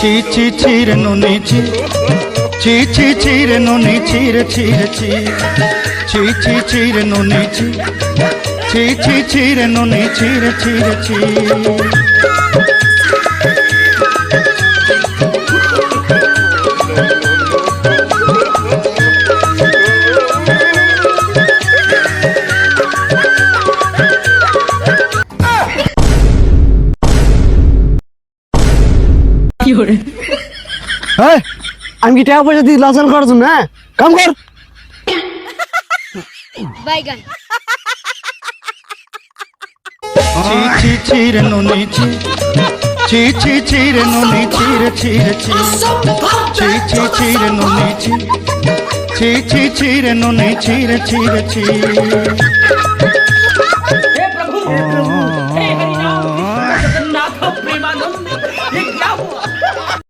ছি ছি রে নুনি ছি ছি ছি ছি রে নুনি ছি রে ছি রে ছি ছি ছি ছি রে নুনি ছি ছি ছি ছি রে নুনি ছি রে ছি রে ছি হ্যাঁ আমি কি টাকা পয়সা দিয়ে লাচাল করার জন্য? হ্যাঁ কাম কর। বাইগান ছি ছি ছি রে নুনি ছি ছি ছি ছি রে নুনি ছি রে ছি রে ছি ছি ছি ছি রে নুনি ছি ছি ছি ছি রে নুনি ছি রে ছি রে ছি